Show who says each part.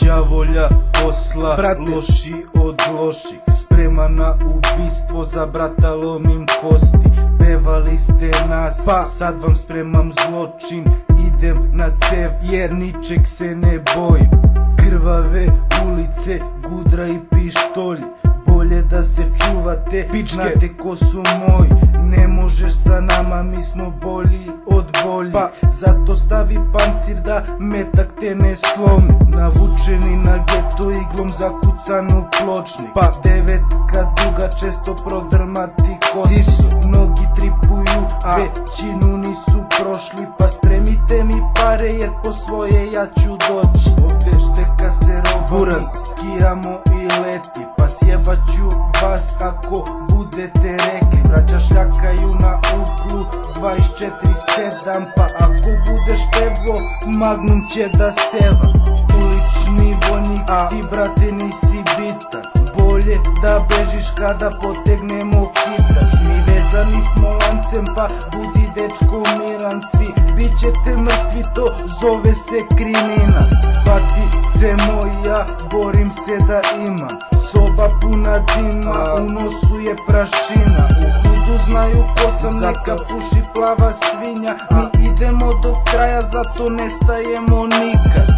Speaker 1: đavolja posla, loši od loših, spreman na ubistvo, za brata lomim kosti. Pevali ste nas, pa sad vam spremam zločin, idem na cev jer ničeg se ne bojim. Krvave ulice, gudra i pištolji, bolje da se čuvate, znate ko su moji. Ne možeš sa nama, mi smo bolji od boljih, pa zato stavi pancir da metak te ne slomi. Navučeni na geto, iglom zakucanu pločnik, pa devetka duga, često prodrmati kosti. Mnogi tripuju, većinu nisu prošli, pa spremite mi pare jer po svoje ja ću doći. Ovdje šteka se roba, skijamo i leti, pa sjebaću vas ako budete rekli. Braća šljakaju na uglu 24/7, pa ako budeš pevo, Magnum će da seva. Ulični vojnik, ti brate nisi bitan, bolje da bežiš kada potegnemo kitač. Mi vezani smo lancem, pa budi dečko miran, svi bit ćete mrtvi, to zove se kriminal. Batice moja, borim se da imam soba puna dima, u nosu je prašina. U hudu znaju ko sam, neka puši plava svinja. Mi idemo do kraja, zato ne stajemo nikad.